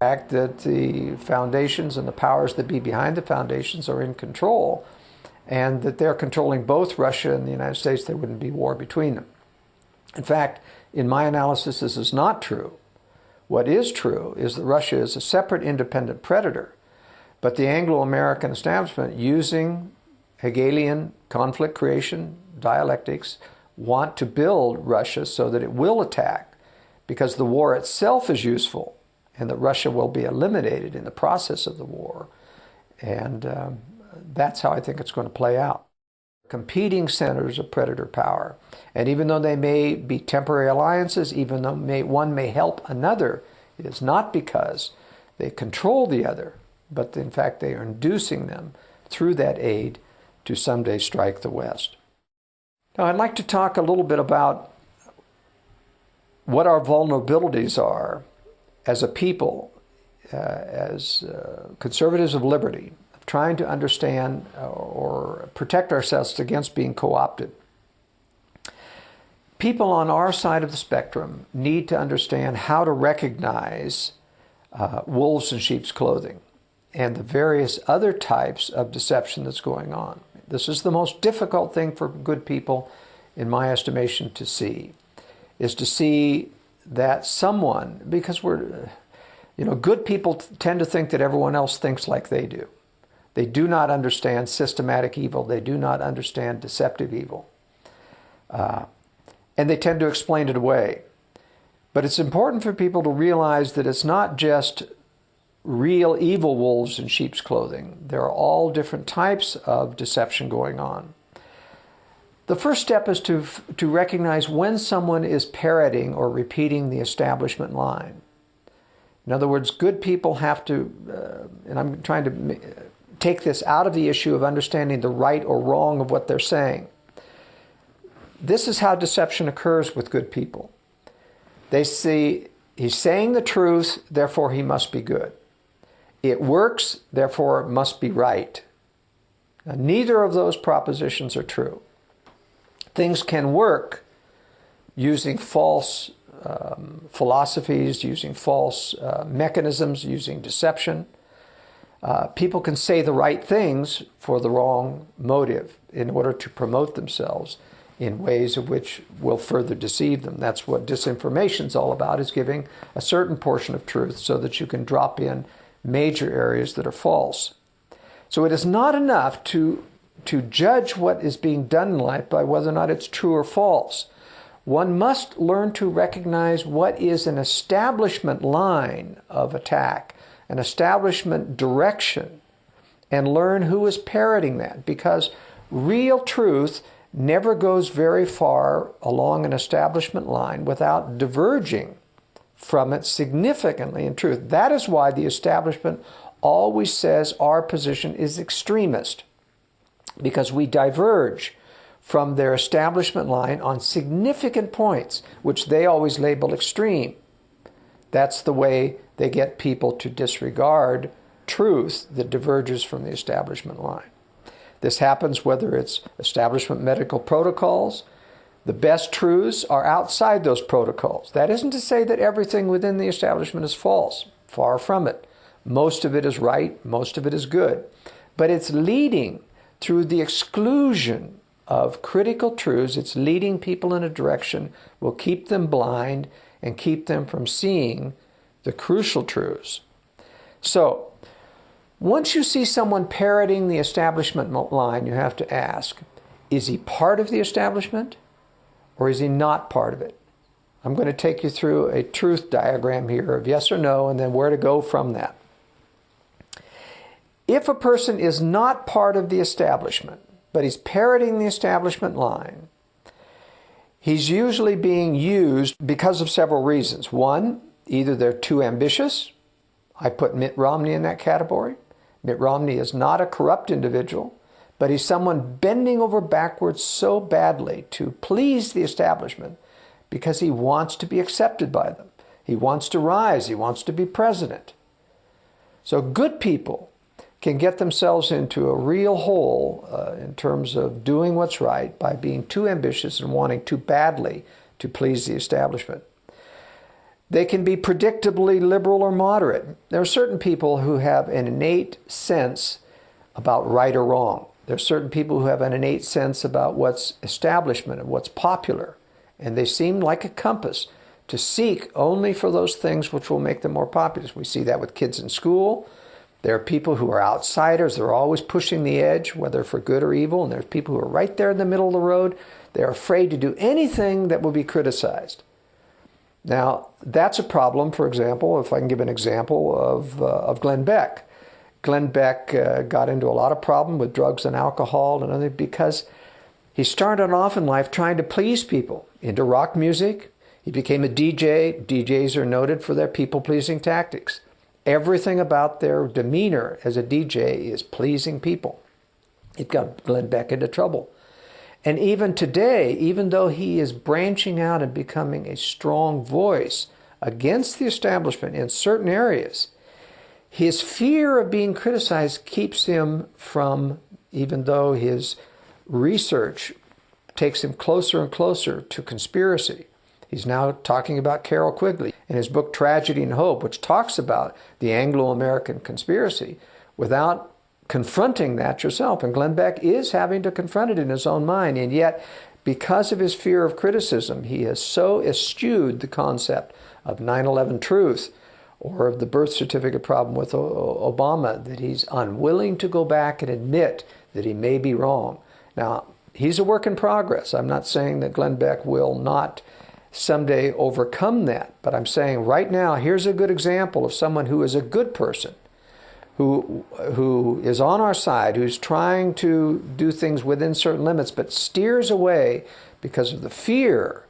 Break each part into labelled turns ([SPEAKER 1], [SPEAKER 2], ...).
[SPEAKER 1] fact that the foundations and the powers that be behind the foundations are in control, and that they're controlling both Russia and the United States, there wouldn't be war between them. In fact, in my analysis, this is not true. What is true is that Russia is a separate independent predator, but the Anglo-American establishment, using Hegelian conflict creation dialectics, want to build Russia so that it will attack, because the war itself is useful and that Russia will be eliminated in the process of the war. And that's how I think it's going to play out. Competing centers of predator power. And even though they may be temporary alliances, even though one may help another, it is not because they control the other, but in fact they are inducing them through that aid to someday strike the West. Now I'd like to talk a little bit about what our vulnerabilities are as a people, as conservatives of liberty, trying to understand or protect ourselves against being co-opted. People on our side of the spectrum need to understand how to recognize wolves in sheep's clothing and the various other types of deception that's going on. This is the most difficult thing for good people, in my estimation, to see, is to see that someone, because good people tend to think that everyone else thinks like they do. They do not understand systematic evil. They do not understand deceptive evil. And they tend to explain it away. But it's important for people to realize that it's not just real evil wolves in sheep's clothing. There are all different types of deception going on. The first step is to recognize when someone is parroting or repeating the establishment line. In other words, good people have to, and I'm trying to take this out of the issue of understanding the right or wrong of what they're saying. This is how deception occurs with good people. They see he's saying the truth, therefore he must be good. It works, therefore it must be right. Now, neither of those propositions are true. Things can work using false philosophies, using false mechanisms, using deception. People can say the right things for the wrong motive in order to promote themselves in ways of which will further deceive them. That's what disinformation is all about, is giving a certain portion of truth so that you can drop in major areas that are false. So it is not enough to judge what is being done in life by whether or not it's true or false. One must learn to recognize what is an establishment line of attack, an establishment direction, and learn who is parroting that, because real truth never goes very far along an establishment line without diverging from it significantly in truth. That is why the establishment always says our position is extremist, because we diverge from their establishment line on significant points, which they always label extreme. That's the way they get people to disregard truth that diverges from the establishment line. This happens whether it's establishment medical protocols. The best truths are outside those protocols. That isn't to say that everything within the establishment is false. Far from it. Most of it is right, most of it is good. But it's leading through the exclusion of critical truths, it's leading people in a direction will keep them blind and keep them from seeing the crucial truths. So, once you see someone parroting the establishment line, you have to ask, is he part of the establishment or is he not part of it? I'm going to take you through a truth diagram here of yes or no and then where to go from that. If a person is not part of the establishment, but he's parroting the establishment line, he's usually being used because of several reasons. One, either they're too ambitious. I put Mitt Romney in that category. Mitt Romney is not a corrupt individual, but he's someone bending over backwards so badly to please the establishment because he wants to be accepted by them. He wants to rise. He wants to be president. So good people can get themselves into a real hole in terms of doing what's right by being too ambitious and wanting too badly to please the establishment. They can be predictably liberal or moderate. There are certain people who have an innate sense about right or wrong. There are certain people who have an innate sense about what's establishment and what's popular. And they seem like a compass to seek only for those things which will make them more popular. We see that with kids in school. There are people who are outsiders. They're always pushing the edge, whether for good or evil. And there's people who are right there in the middle of the road. They're afraid to do anything that will be criticized. Now, that's a problem, for example, if I can give an example of Glenn Beck. Glenn Beck got into a lot of problem with drugs and alcohol and other because he started off in life trying to please people, into rock music. He became a DJ. DJs are noted for their people-pleasing tactics. Everything about their demeanor as a DJ is pleasing people. It got Glenn Beck into trouble. And even today, even though he is branching out and becoming a strong voice against the establishment in certain areas, his fear of being criticized keeps him from, even though his research takes him closer and closer to conspiracy. He's now talking about Carroll Quigley in his book Tragedy and Hope, which talks about the Anglo-American conspiracy without confronting that yourself. And Glenn Beck is having to confront it in his own mind. And yet, because of his fear of criticism, he has so eschewed the concept of 9/11 truth or of the birth certificate problem with Obama that he's unwilling to go back and admit that he may be wrong. Now, he's a work in progress. I'm not saying that Glenn Beck will not someday overcome that. But I'm saying right now, here's a good example of someone who is a good person, who is on our side, who's trying to do things within certain limits, but steers away because of the fear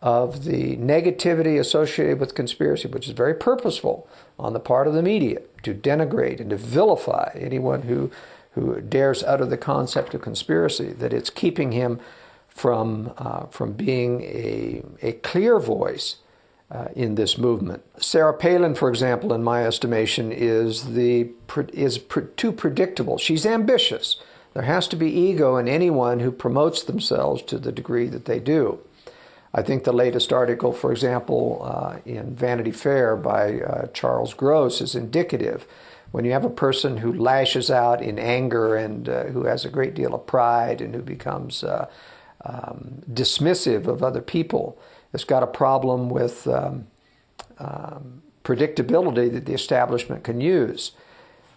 [SPEAKER 1] of the negativity associated with conspiracy, which is very purposeful on the part of the media to denigrate and to vilify anyone who dares utter the concept of conspiracy, that it's keeping him from being a clear voice in this movement. Sarah Palin, for example, in my estimation, is too predictable. She's ambitious. There has to be ego in anyone who promotes themselves to the degree that they do. I think the latest article, for example, in Vanity Fair by Charles Gross is indicative. When you have a person who lashes out in anger and who has a great deal of pride and who becomes dismissive of other people, it's got a problem with predictability that the establishment can use.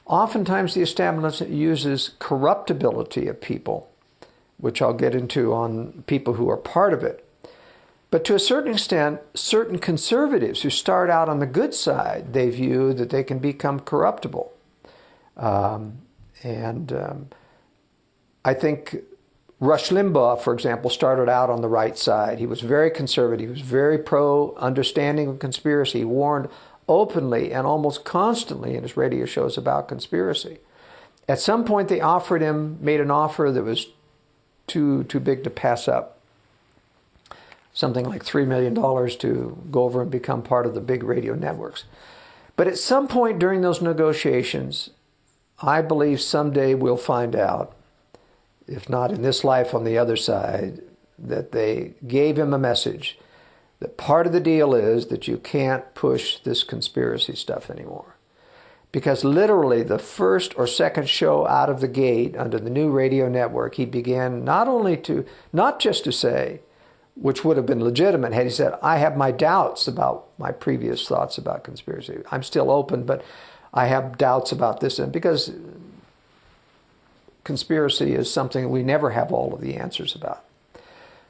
[SPEAKER 1] Oftentimes the establishment uses corruptibility of people, which I'll get into on people who are part of it. But to a certain extent, certain conservatives who start out on the good side, they view that they can become corruptible. I think Rush Limbaugh, for example, started out on the right side. He was very conservative. He was very pro-understanding of conspiracy. He warned openly and almost constantly in his radio shows about conspiracy. At some point, they made an offer that was too big to pass up. Something like $3 million to go over and become part of the big radio networks. But at some point during those negotiations, I believe someday we'll find out, if not in this life, on the other side, that they gave him a message that part of the deal is that you can't push this conspiracy stuff anymore. Because literally the first or second show out of the gate under the new radio network, he began not just to say, which would have been legitimate had he said, I have my doubts about my previous thoughts about conspiracy. I'm still open, but I have doubts about this. And because conspiracy is something we never have all of the answers about.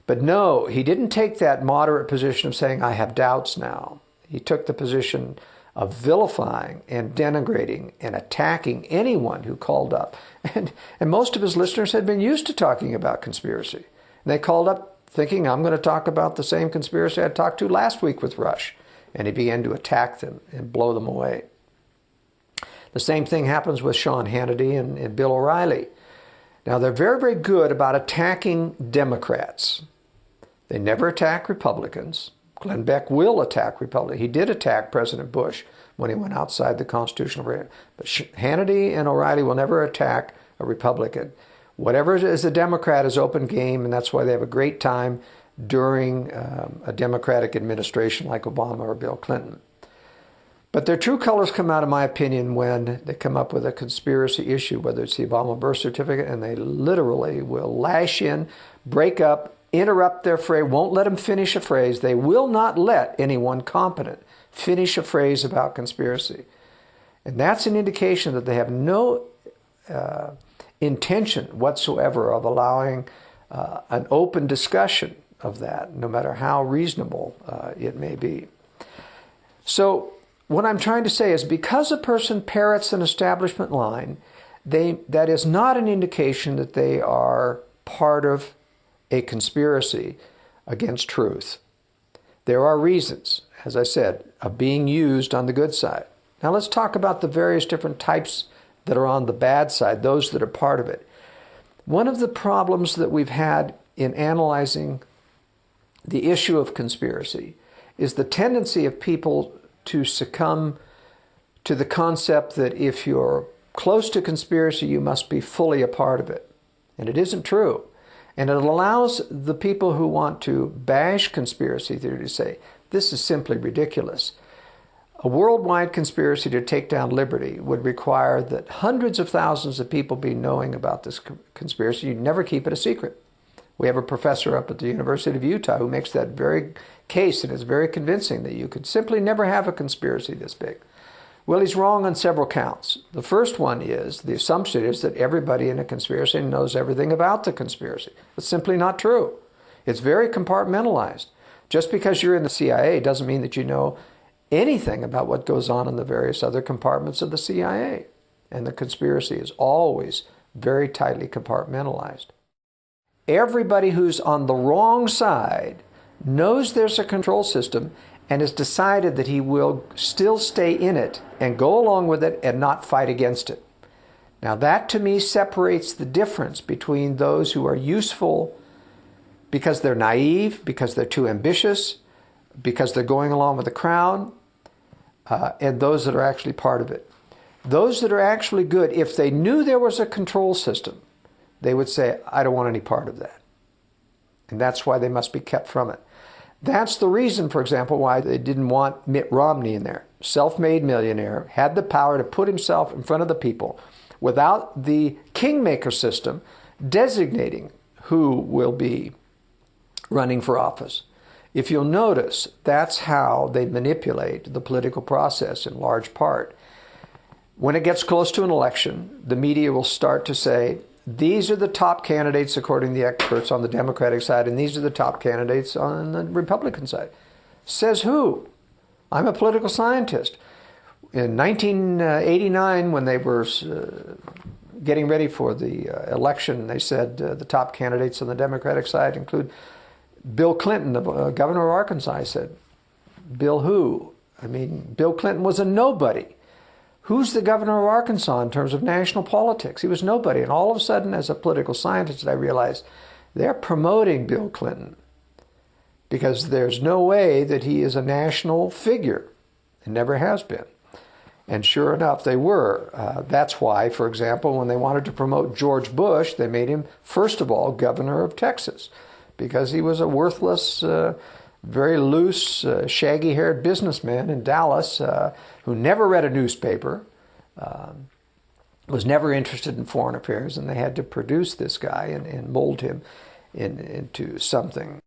[SPEAKER 1] But no, he didn't take that moderate position of saying, I have doubts now. He took the position of vilifying and denigrating and attacking anyone who called up. And most of his listeners had been used to talking about conspiracy. And they called up thinking, I'm going to talk about the same conspiracy I talked to last week with Rush. And he began to attack them and blow them away. The same thing happens with Sean Hannity and Bill O'Reilly. Now, they're very, very good about attacking Democrats. They never attack Republicans. Glenn Beck will attack Republicans. He did attack President Bush when he went outside the constitutional right. But Hannity and O'Reilly will never attack a Republican. Whatever is a Democrat is open game, and that's why they have a great time during a Democratic administration like Obama or Bill Clinton. But their true colors come out, in my opinion, when they come up with a conspiracy issue, whether it's the Obama birth certificate, and they literally will lash in, break up, interrupt their phrase, won't let them finish a phrase. They will not let anyone competent finish a phrase about conspiracy. And that's an indication that they have no intention whatsoever of allowing an open discussion of that, no matter how reasonable it may be. So what I'm trying to say is, because a person parrots an establishment line, that is not an indication that they are part of a conspiracy against truth. There are reasons, as I said, of being used on the good side. Now let's talk about the various different types that are on the bad side, those that are part of it. One of the problems that we've had in analyzing the issue of conspiracy is the tendency of people to succumb to the concept that if you're close to conspiracy, you must be fully a part of it. And it isn't true. And it allows the people who want to bash conspiracy theory to say, this is simply ridiculous. A worldwide conspiracy to take down liberty would require that hundreds of thousands of people be knowing about this conspiracy. You'd never keep it a secret. We have a professor up at the University of Utah who makes that very case, and it's very convincing that you could simply never have a conspiracy this big. Well, he's wrong on several counts. The first one is, the assumption is that everybody in a conspiracy knows everything about the conspiracy. It's simply not true. It's very compartmentalized. Just because you're in the CIA doesn't mean that you know anything about what goes on in the various other compartments of the CIA. And the conspiracy is always very tightly compartmentalized. Everybody who's on the wrong side knows there's a control system and has decided that he will still stay in it and go along with it and not fight against it. Now that to me separates the difference between those who are useful because they're naive, because they're too ambitious, because they're going along with the crowd, and those that are actually part of it. Those that are actually good, if they knew there was a control system, they would say, I don't want any part of that. And that's why they must be kept from it. That's the reason, for example, why they didn't want Mitt Romney in there. Self-made millionaire, had the power to put himself in front of the people without the kingmaker system designating who will be running for office. If you'll notice, that's how they manipulate the political process in large part. When it gets close to an election, the media will start to say, these are the top candidates according to the experts on the Democratic side, and these are the top candidates on the Republican side. Says who? I'm a political scientist. In 1989, when they were getting ready for the election, they said the top candidates on the Democratic side include Bill Clinton, the governor of Arkansas. I said, Bill who? I mean, Bill Clinton was a nobody. Who's the governor of Arkansas in terms of national politics? He was nobody. And all of a sudden, as a political scientist, I realized they're promoting Bill Clinton because there's no way that he is a national figure. It never has been. And sure enough, they were. That's why, for example, when they wanted to promote George Bush, they made him, first of all, governor of Texas, because he was a worthless, very loose, shaggy-haired businessman in Dallas who never read a newspaper, was never interested in foreign affairs, and they had to produce this guy and mold him into something.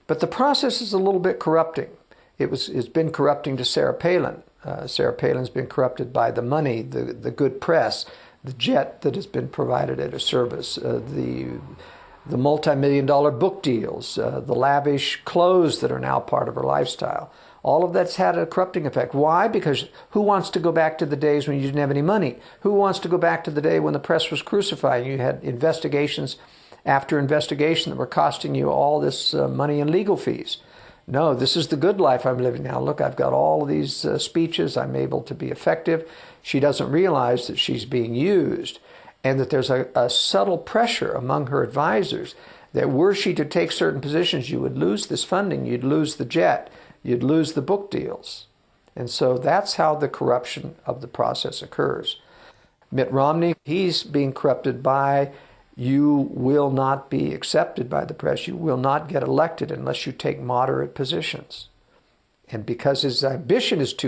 [SPEAKER 1] But the process is a little bit corrupting. It's been corrupting to Sarah Palin. Sarah Palin's been corrupted by the money, the good press, the jet that has been provided at her service, the multi-million-dollar book deals, the lavish clothes that are now part of her lifestyle. All of that's had a corrupting effect. Why? Because who wants to go back to the days when you didn't have any money? Who wants to go back to the day when the press was crucifying you? You had investigations after investigation that were costing you all this money in legal fees. No, this is the good life I'm living now. Look, I've got all of these speeches. I'm able to be effective. She doesn't realize that she's being used, and that there's a subtle pressure among her advisors that were she to take certain positions, you would lose this funding, you'd lose the jet, you'd lose the book deals. And so that's how the corruption of the process occurs. Mitt Romney, he's being corrupted by you will not be accepted by the press. You will not get elected unless you take moderate positions. And because his ambition is too